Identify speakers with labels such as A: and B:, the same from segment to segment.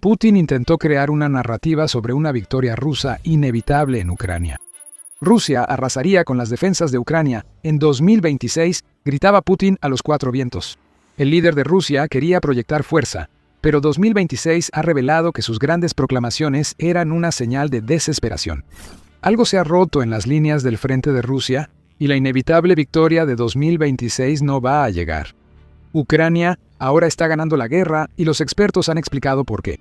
A: Putin intentó crear una narrativa sobre una victoria rusa inevitable en Ucrania. Rusia arrasaría con las defensas de Ucrania en 2026, gritaba Putin a los cuatro vientos. El líder de Rusia quería proyectar fuerza, pero 2026 ha revelado que sus grandes proclamaciones eran una señal de desesperación. Algo se ha roto en las líneas del frente de Rusia y la inevitable victoria de 2026 no va a llegar. Ucrania ahora está ganando la guerra y los expertos han explicado por qué.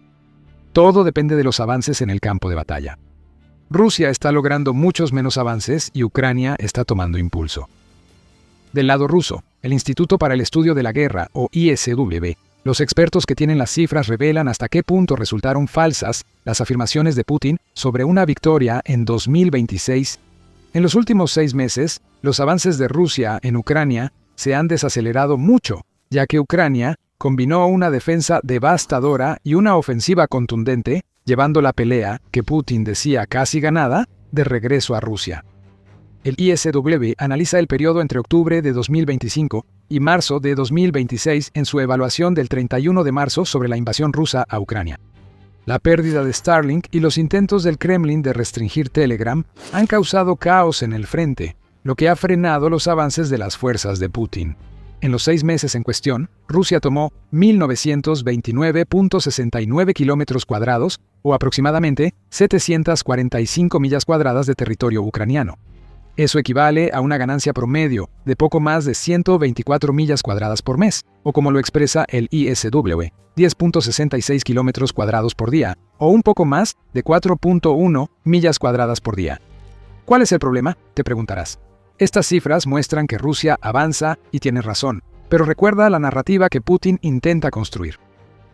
A: Todo depende de los avances en el campo de batalla. Rusia está logrando muchos menos avances y Ucrania está tomando impulso. Del lado ruso, el Instituto para el Estudio de la Guerra, o ISW, los expertos que tienen las cifras revelan hasta qué punto resultaron falsas las afirmaciones de Putin sobre una victoria en 2026. En los últimos 6 meses, los avances de Rusia en Ucrania se han desacelerado mucho, ya que Ucrania combinó una defensa devastadora y una ofensiva contundente, llevando la pelea, que Putin decía casi ganada, de regreso a Rusia. El ISW analiza el periodo entre octubre de 2025 y marzo de 2026 en su evaluación del 31 de marzo sobre la invasión rusa a Ucrania. La pérdida de Starlink y los intentos del Kremlin de restringir Telegram han causado caos en el frente, lo que ha frenado los avances de las fuerzas de Putin. En los 6 meses en cuestión, Rusia tomó 1.929.69 kilómetros cuadrados, o aproximadamente 745 millas cuadradas de territorio ucraniano. Eso equivale a una ganancia promedio de poco más de 124 millas cuadradas por mes, o como lo expresa el ISW, 10.66 kilómetros cuadrados por día, o un poco más de 4.1 millas cuadradas por día. ¿Cuál es el problema?, te preguntarás. Estas cifras muestran que Rusia avanza y tiene razón, pero recuerda la narrativa que Putin intenta construir.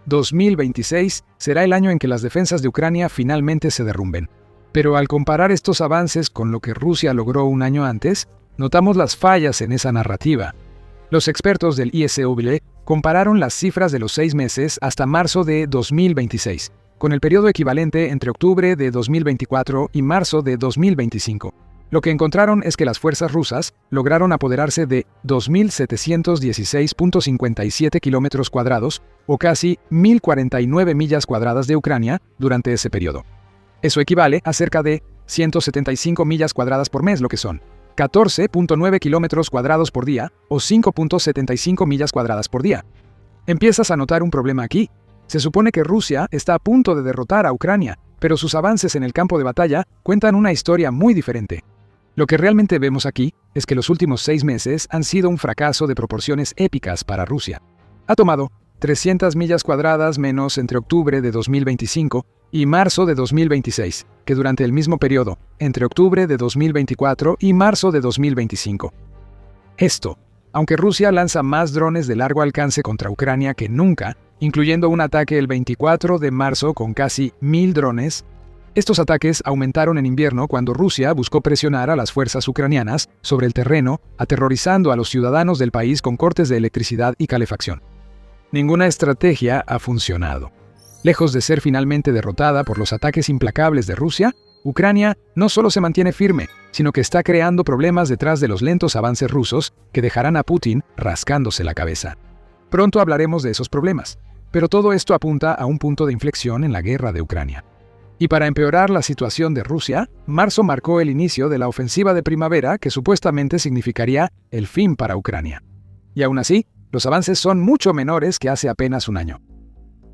A: 2026 será el año en que las defensas de Ucrania finalmente se derrumben. Pero al comparar estos avances con lo que Rusia logró un año antes, notamos las fallas en esa narrativa. Los expertos del ISW compararon las cifras de los 6 meses hasta marzo de 2026, con el periodo equivalente entre octubre de 2024 y marzo de 2025. Lo que encontraron es que las fuerzas rusas lograron apoderarse de 2.716.57 kilómetros cuadrados, o casi 1.049 millas cuadradas de Ucrania durante ese periodo. Eso equivale a cerca de 175 millas cuadradas por mes, lo que son 14.9 kilómetros cuadrados por día o 5.75 millas cuadradas por día. Empiezas a notar un problema aquí. Se supone que Rusia está a punto de derrotar a Ucrania, pero sus avances en el campo de batalla cuentan una historia muy diferente. Lo que realmente vemos aquí es que los últimos 6 meses han sido un fracaso de proporciones épicas para Rusia. Ha tomado 300 millas cuadradas menos entre octubre de 2025 y marzo de 2026, que durante el mismo periodo, entre octubre de 2024 y marzo de 2025. Esto, aunque Rusia lanza más drones de largo alcance contra Ucrania que nunca, incluyendo un ataque el 24 de marzo con casi 1.000 drones, estos ataques aumentaron en invierno cuando Rusia buscó presionar a las fuerzas ucranianas sobre el terreno, aterrorizando a los ciudadanos del país con cortes de electricidad y calefacción. Ninguna estrategia ha funcionado. Lejos de ser finalmente derrotada por los ataques implacables de Rusia, Ucrania no solo se mantiene firme, sino que está creando problemas detrás de los lentos avances rusos que dejarán a Putin rascándose la cabeza. Pronto hablaremos de esos problemas, pero todo esto apunta a un punto de inflexión en la guerra de Ucrania. Y para empeorar la situación de Rusia, marzo marcó el inicio de la ofensiva de primavera que supuestamente significaría el fin para Ucrania. Y aún así, los avances son mucho menores que hace apenas un año.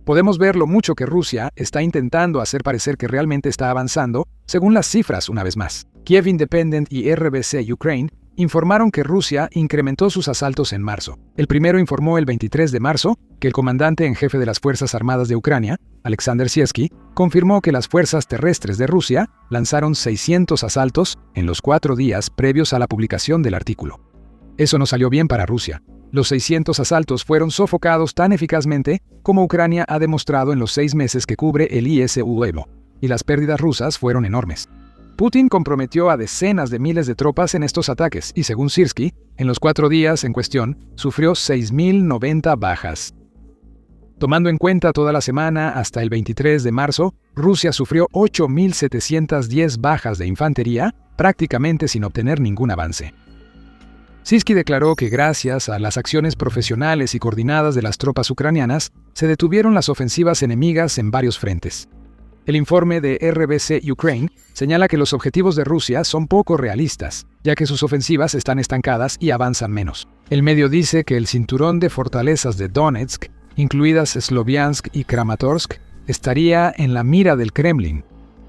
A: Podemos ver lo mucho que Rusia está intentando hacer parecer que realmente está avanzando, según las cifras una vez más. Kiev Independent y RBC Ukraine informaron que Rusia incrementó sus asaltos en marzo. El primero informó el 23 de marzo que el comandante en jefe de las Fuerzas Armadas de Ucrania, Alexander Siersky, confirmó que las fuerzas terrestres de Rusia lanzaron 600 asaltos en los 4 días previos a la publicación del artículo. Eso no salió bien para Rusia. Los 600 asaltos fueron sofocados tan eficazmente como Ucrania ha demostrado en los 6 meses que cubre el ISW, y las pérdidas rusas fueron enormes. Putin comprometió a decenas de miles de tropas en estos ataques y, según Siersky, en los 4 días en cuestión, sufrió 6.090 bajas. Tomando en cuenta toda la semana hasta el 23 de marzo, Rusia sufrió 8.710 bajas de infantería, prácticamente sin obtener ningún avance. Sisky declaró que gracias a las acciones profesionales y coordinadas de las tropas ucranianas, se detuvieron las ofensivas enemigas en varios frentes. El informe de RBC Ukraine señala que los objetivos de Rusia son poco realistas, ya que sus ofensivas están estancadas y avanzan menos. El medio dice que el cinturón de fortalezas de Donetsk, incluidas Sloviansk y Kramatorsk, estaría en la mira del Kremlin.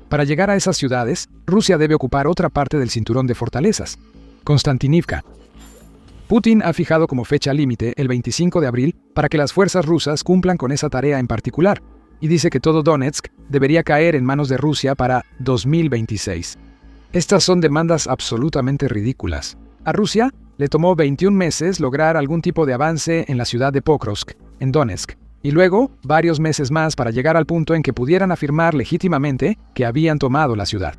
A: Para llegar a esas ciudades, Rusia debe ocupar otra parte del cinturón de fortalezas, Konstantinivka. Putin ha fijado como fecha límite el 25 de abril para que las fuerzas rusas cumplan con esa tarea en particular, y dice que todo Donetsk debería caer en manos de Rusia para 2026. Estas son demandas absolutamente ridículas. A Rusia le tomó 21 meses lograr algún tipo de avance en la ciudad de Pokrovsk, en Donetsk, y luego varios meses más para llegar al punto en que pudieran afirmar legítimamente que habían tomado la ciudad.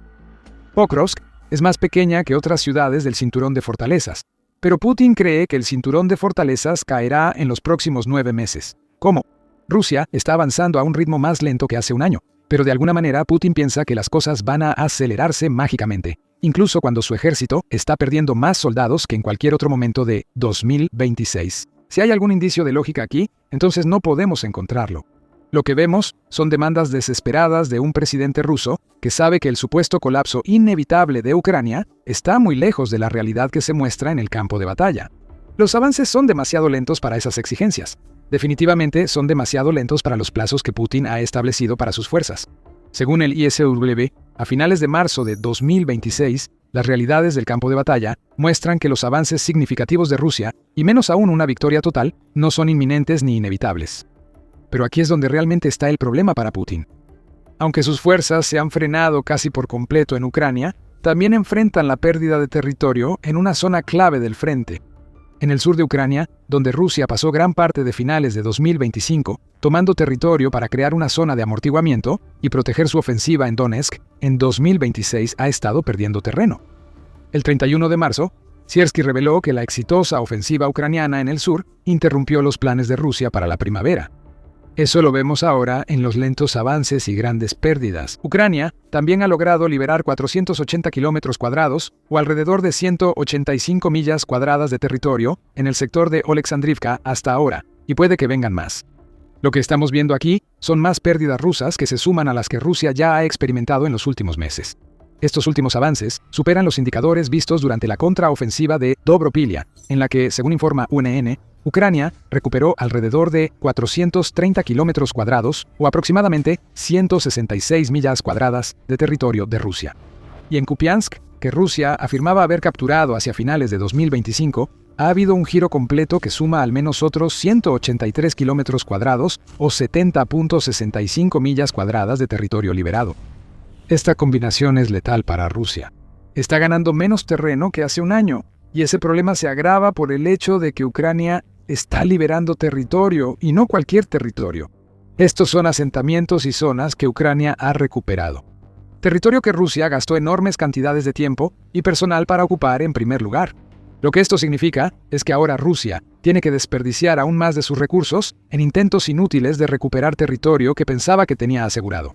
A: Pokrovsk es más pequeña que otras ciudades del cinturón de fortalezas, pero Putin cree que el cinturón de fortalezas caerá en los próximos 9 meses. ¿Cómo? Rusia está avanzando a un ritmo más lento que hace un año, pero de alguna manera Putin piensa que las cosas van a acelerarse mágicamente, incluso cuando su ejército está perdiendo más soldados que en cualquier otro momento de 2026. Si hay algún indicio de lógica aquí, entonces no podemos encontrarlo. Lo que vemos son demandas desesperadas de un presidente ruso que sabe que el supuesto colapso inevitable de Ucrania está muy lejos de la realidad que se muestra en el campo de batalla. Los avances son demasiado lentos para esas exigencias. Definitivamente son demasiado lentos para los plazos que Putin ha establecido para sus fuerzas. Según el ISW, a finales de marzo de 2026, las realidades del campo de batalla muestran que los avances significativos de Rusia, y menos aún una victoria total, no son inminentes ni inevitables. Pero aquí es donde realmente está el problema para Putin. Aunque sus fuerzas se han frenado casi por completo en Ucrania, también enfrentan la pérdida de territorio en una zona clave del frente. En el sur de Ucrania, donde Rusia pasó gran parte de finales de 2025, tomando territorio para crear una zona de amortiguamiento y proteger su ofensiva en Donetsk, en 2026 ha estado perdiendo terreno. El 31 de marzo, Siersky reveló que la exitosa ofensiva ucraniana en el sur interrumpió los planes de Rusia para la primavera. Eso lo vemos ahora en los lentos avances y grandes pérdidas. Ucrania también ha logrado liberar 480 kilómetros cuadrados, o alrededor de 185 millas cuadradas de territorio, en el sector de Oleksandrivka hasta ahora, y puede que vengan más. Lo que estamos viendo aquí son más pérdidas rusas que se suman a las que Rusia ya ha experimentado en los últimos meses. Estos últimos avances superan los indicadores vistos durante la contraofensiva de Dobropilia, en la que, según informa UNN, Ucrania recuperó alrededor de 430 kilómetros cuadrados, o aproximadamente 166 millas cuadradas de territorio de Rusia. Y en Kupiansk, que Rusia afirmaba haber capturado hacia finales de 2025, ha habido un giro completo que suma al menos otros 183 kilómetros cuadrados, o 70.65 millas cuadradas de territorio liberado. Esta combinación es letal para Rusia. Está ganando menos terreno que hace un año, y ese problema se agrava por el hecho de que Ucrania está liberando territorio, y no cualquier territorio. Estos son asentamientos y zonas que Ucrania ha recuperado. Territorio que Rusia gastó enormes cantidades de tiempo y personal para ocupar en primer lugar. Lo que esto significa es que ahora Rusia tiene que desperdiciar aún más de sus recursos en intentos inútiles de recuperar territorio que pensaba que tenía asegurado.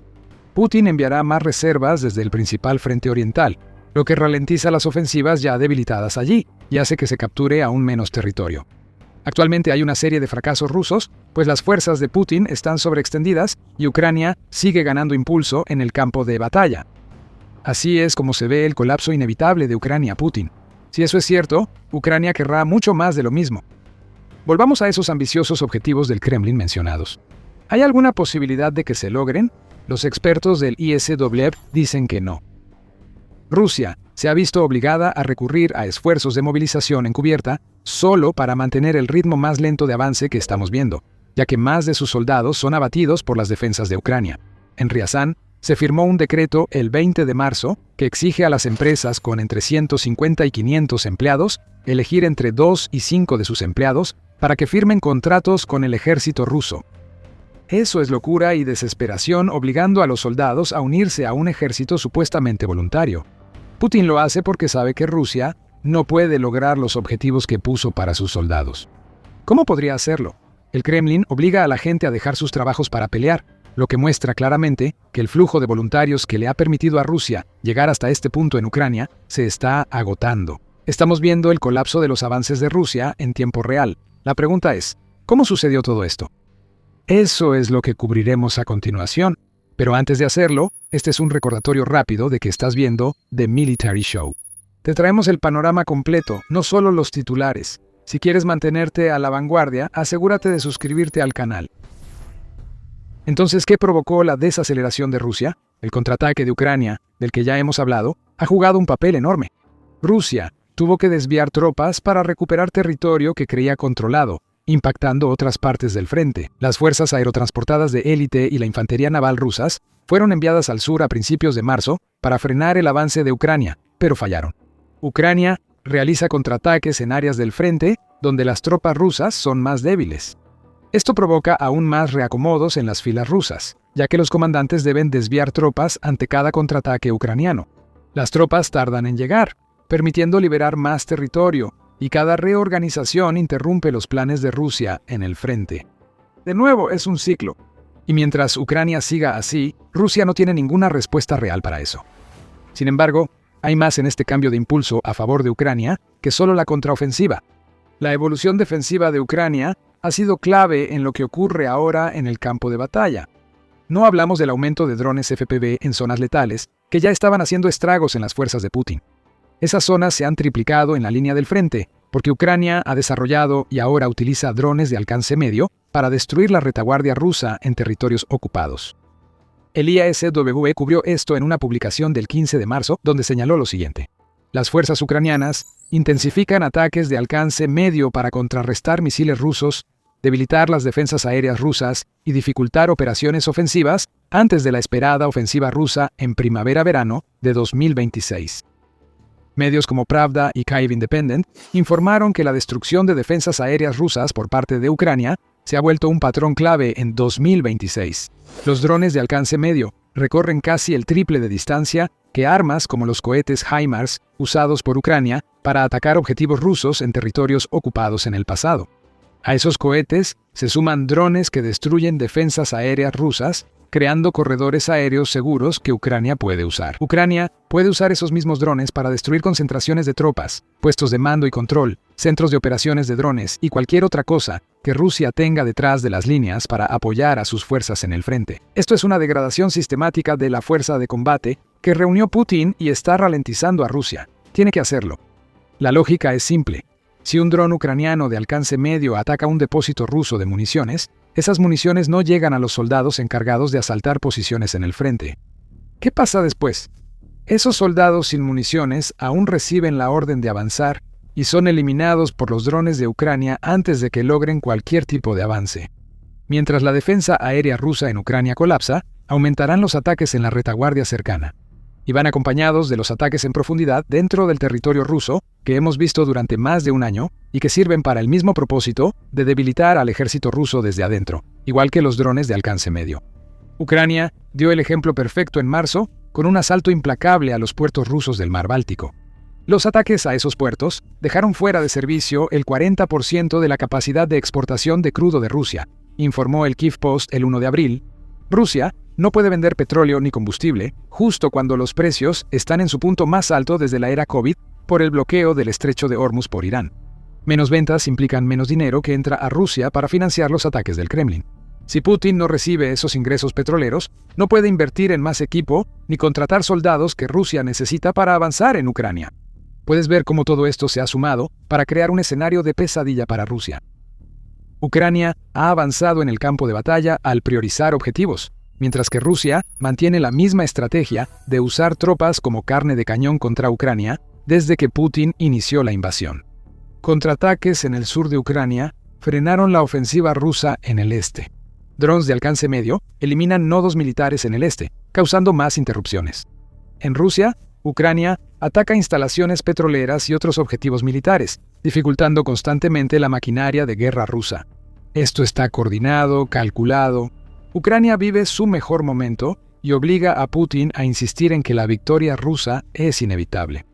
A: Putin enviará más reservas desde el principal frente oriental, lo que ralentiza las ofensivas ya debilitadas allí y hace que se capture aún menos territorio. Actualmente hay una serie de fracasos rusos, pues las fuerzas de Putin están sobreextendidas y Ucrania sigue ganando impulso en el campo de batalla. Así es como se ve el colapso inevitable de Ucrania-Putin. Si eso es cierto, Ucrania querrá mucho más de lo mismo. Volvamos a esos ambiciosos objetivos del Kremlin mencionados. ¿Hay alguna posibilidad de que se logren? Los expertos del ISW dicen que no. Rusia se ha visto obligada a recurrir a esfuerzos de movilización encubierta solo para mantener el ritmo más lento de avance que estamos viendo, ya que más de sus soldados son abatidos por las defensas de Ucrania. En Ryazán se firmó un decreto el 20 de marzo que exige a las empresas con entre 150 y 500 empleados elegir entre 2 y 5 de sus empleados para que firmen contratos con el ejército ruso. Eso es locura y desesperación, obligando a los soldados a unirse a un ejército supuestamente voluntario. Putin lo hace porque sabe que Rusia no puede lograr los objetivos que puso para sus soldados. ¿Cómo podría hacerlo? El Kremlin obliga a la gente a dejar sus trabajos para pelear, lo que muestra claramente que el flujo de voluntarios que le ha permitido a Rusia llegar hasta este punto en Ucrania se está agotando. Estamos viendo el colapso de los avances de Rusia en tiempo real. La pregunta es, ¿cómo sucedió todo esto? Eso es lo que cubriremos a continuación. Pero antes de hacerlo, este es un recordatorio rápido de que estás viendo The Military Show. Te traemos el panorama completo, no solo los titulares. Si quieres mantenerte a la vanguardia, asegúrate de suscribirte al canal. Entonces, ¿qué provocó la desaceleración de Rusia? El contraataque de Ucrania, del que ya hemos hablado, ha jugado un papel enorme. Rusia tuvo que desviar tropas para recuperar territorio que creía controlado, impactando otras partes del frente. Las fuerzas aerotransportadas de élite y la infantería naval rusas fueron enviadas al sur a principios de marzo para frenar el avance de Ucrania, pero fallaron. Ucrania realiza contraataques en áreas del frente donde las tropas rusas son más débiles. Esto provoca aún más reacomodos en las filas rusas, ya que los comandantes deben desviar tropas ante cada contraataque ucraniano. Las tropas tardan en llegar, permitiendo liberar más territorio, y cada reorganización interrumpe los planes de Rusia en el frente. De nuevo, es un ciclo. Y mientras Ucrania siga así, Rusia no tiene ninguna respuesta real para eso. Sin embargo, hay más en este cambio de impulso a favor de Ucrania que solo la contraofensiva. La evolución defensiva de Ucrania ha sido clave en lo que ocurre ahora en el campo de batalla. No hablamos del aumento de drones FPV en zonas letales, que ya estaban haciendo estragos en las fuerzas de Putin. Esas zonas se han triplicado en la línea del frente, porque Ucrania ha desarrollado y ahora utiliza drones de alcance medio para destruir la retaguardia rusa en territorios ocupados. El IASW cubrió esto en una publicación del 15 de marzo, donde señaló lo siguiente. Las fuerzas ucranianas intensifican ataques de alcance medio para contrarrestar misiles rusos, debilitar las defensas aéreas rusas y dificultar operaciones ofensivas antes de la esperada ofensiva rusa en primavera-verano de 2026. Medios como Pravda y Kyiv Independent informaron que la destrucción de defensas aéreas rusas por parte de Ucrania se ha vuelto un patrón clave en 2026. Los drones de alcance medio recorren casi el triple de distancia que armas como los cohetes HIMARS usados por Ucrania para atacar objetivos rusos en territorios ocupados en el pasado. A esos cohetes se suman drones que destruyen defensas aéreas rusas, creando corredores aéreos seguros que Ucrania puede usar. Ucrania puede usar esos mismos drones para destruir concentraciones de tropas, puestos de mando y control, centros de operaciones de drones y cualquier otra cosa que Rusia tenga detrás de las líneas para apoyar a sus fuerzas en el frente. Esto es una degradación sistemática de la fuerza de combate que reunió Putin y está ralentizando a Rusia. Tiene que hacerlo. La lógica es simple. Si un dron ucraniano de alcance medio ataca un depósito ruso de municiones, esas municiones no llegan a los soldados encargados de asaltar posiciones en el frente. ¿Qué pasa después? Esos soldados sin municiones aún reciben la orden de avanzar y son eliminados por los drones de Ucrania antes de que logren cualquier tipo de avance. Mientras la defensa aérea rusa en Ucrania colapsa, aumentarán los ataques en la retaguardia cercana. Y van acompañados de los ataques en profundidad dentro del territorio ruso que hemos visto durante más de un año y que sirven para el mismo propósito de debilitar al ejército ruso desde adentro, igual que los drones de alcance medio. Ucrania dio el ejemplo perfecto en marzo con un asalto implacable a los puertos rusos del Mar Báltico. Los ataques a esos puertos dejaron fuera de servicio el 40% de la capacidad de exportación de crudo de Rusia, informó el Kyiv Post el 1 de abril. Rusia no puede vender petróleo ni combustible justo cuando los precios están en su punto más alto desde la era COVID por el bloqueo del estrecho de Hormuz por Irán. Menos ventas implican menos dinero que entra a Rusia para financiar los ataques del Kremlin. Si Putin no recibe esos ingresos petroleros, no puede invertir en más equipo ni contratar soldados que Rusia necesita para avanzar en Ucrania. Puedes ver cómo todo esto se ha sumado para crear un escenario de pesadilla para Rusia. Ucrania ha avanzado en el campo de batalla al priorizar objetivos, mientras que Rusia mantiene la misma estrategia de usar tropas como carne de cañón contra Ucrania desde que Putin inició la invasión. Contraataques en el sur de Ucrania frenaron la ofensiva rusa en el este. Drones de alcance medio eliminan nodos militares en el este, causando más interrupciones. En Rusia, Ucrania ataca instalaciones petroleras y otros objetivos militares, dificultando constantemente la maquinaria de guerra rusa. Esto está coordinado, calculado. Ucrania vive su mejor momento y obliga a Putin a insistir en que la victoria rusa es inevitable.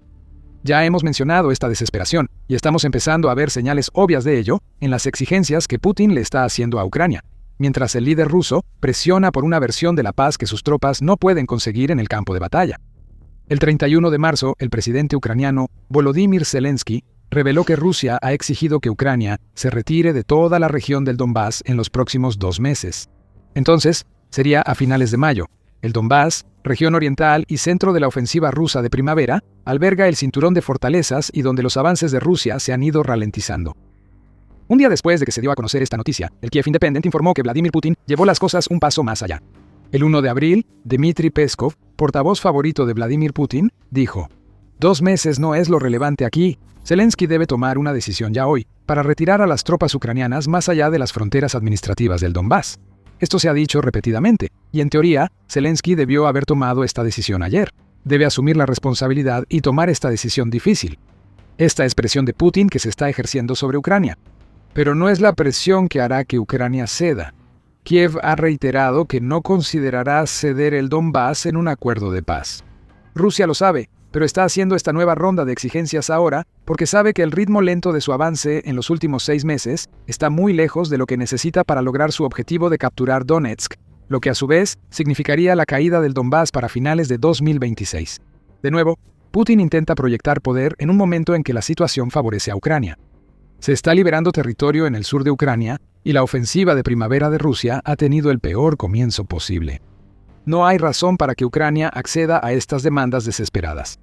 A: Ya hemos mencionado esta desesperación y estamos empezando a ver señales obvias de ello en las exigencias que Putin le está haciendo a Ucrania, mientras el líder ruso presiona por una versión de la paz que sus tropas no pueden conseguir en el campo de batalla. El 31 de marzo, el presidente ucraniano Volodymyr Zelensky reveló que Rusia ha exigido que Ucrania se retire de toda la región del Donbass en los próximos 2 meses. Entonces, sería a finales de mayo. El Donbass, región oriental y centro de la ofensiva rusa de primavera, alberga el cinturón de fortalezas y donde los avances de Rusia se han ido ralentizando. Un día después de que se dio a conocer esta noticia, el Kiev Independent informó que Vladimir Putin llevó las cosas un paso más allá. El 1 de abril, Dmitry Peskov, portavoz favorito de Vladimir Putin, dijo: 2 meses no es lo relevante aquí. Zelensky debe tomar una decisión ya hoy, para retirar a las tropas ucranianas más allá de las fronteras administrativas del Donbass. Esto se ha dicho repetidamente, y en teoría, Zelensky debió haber tomado esta decisión ayer. Debe asumir la responsabilidad y tomar esta decisión difícil. Esta es presión de Putin que se está ejerciendo sobre Ucrania. Pero no es la presión que hará que Ucrania ceda. Kiev ha reiterado que no considerará ceder el Donbass en un acuerdo de paz. Rusia lo sabe, pero está haciendo esta nueva ronda de exigencias ahora porque sabe que el ritmo lento de su avance en los últimos 6 meses está muy lejos de lo que necesita para lograr su objetivo de capturar Donetsk, lo que a su vez significaría la caída del Donbass para finales de 2026. De nuevo, Putin intenta proyectar poder en un momento en que la situación favorece a Ucrania. Se está liberando territorio en el sur de Ucrania y la ofensiva de primavera de Rusia ha tenido el peor comienzo posible. No hay razón para que Ucrania acceda a estas demandas desesperadas.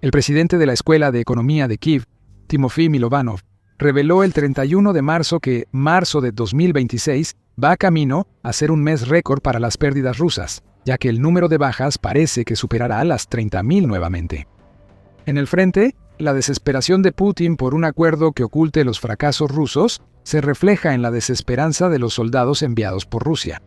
A: El presidente de la Escuela de Economía de Kiev, Timofey Milovanov, reveló el 31 de marzo que marzo de 2026 va camino a ser un mes récord para las pérdidas rusas, ya que el número de bajas parece que superará las 30.000 nuevamente. En el frente, la desesperación de Putin por un acuerdo que oculte los fracasos rusos se refleja en la desesperanza de los soldados enviados por Rusia.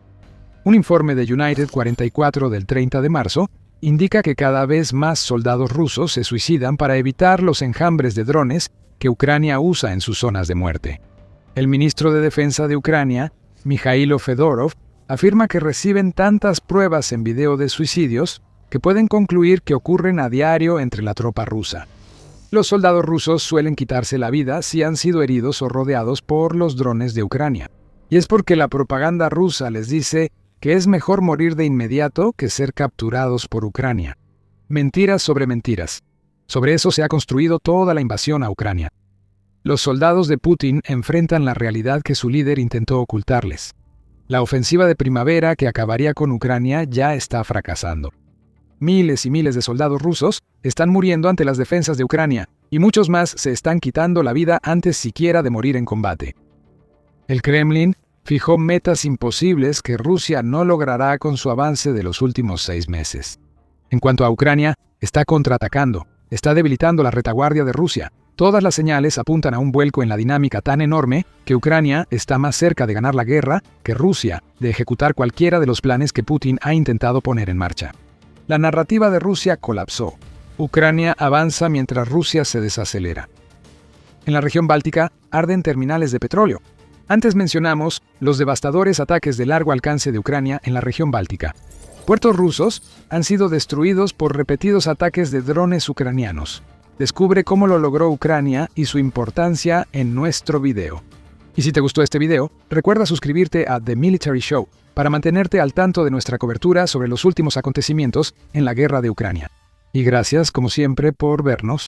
A: Un informe de United 44 del 30 de marzo indica que cada vez más soldados rusos se suicidan para evitar los enjambres de drones que Ucrania usa en sus zonas de muerte. El ministro de Defensa de Ucrania, Mikhailo Fedorov, afirma que reciben tantas pruebas en video de suicidios que pueden concluir que ocurren a diario entre la tropa rusa. Los soldados rusos suelen quitarse la vida si han sido heridos o rodeados por los drones de Ucrania. Y es porque la propaganda rusa les dice que es mejor morir de inmediato que ser capturados por Ucrania. Mentiras sobre mentiras. Sobre eso se ha construido toda la invasión a Ucrania. Los soldados de Putin enfrentan la realidad que su líder intentó ocultarles. La ofensiva de primavera que acabaría con Ucrania ya está fracasando. Miles y miles de soldados rusos están muriendo ante las defensas de Ucrania, y muchos más se están quitando la vida antes siquiera de morir en combate. El Kremlin fijó metas imposibles que Rusia no logrará con su avance de los últimos 6 meses. En cuanto a Ucrania, está contraatacando, está debilitando la retaguardia de Rusia. Todas las señales apuntan a un vuelco en la dinámica tan enorme que Ucrania está más cerca de ganar la guerra que Rusia de ejecutar cualquiera de los planes que Putin ha intentado poner en marcha. La narrativa de Rusia colapsó. Ucrania avanza mientras Rusia se desacelera. En la región báltica arden terminales de petróleo. Antes mencionamos los devastadores ataques de largo alcance de Ucrania en la región báltica. Puertos rusos han sido destruidos por repetidos ataques de drones ucranianos. Descubre cómo lo logró Ucrania y su importancia en nuestro video. Y si te gustó este video, recuerda suscribirte a The Military Show para mantenerte al tanto de nuestra cobertura sobre los últimos acontecimientos en la guerra de Ucrania. Y gracias, como siempre, por vernos.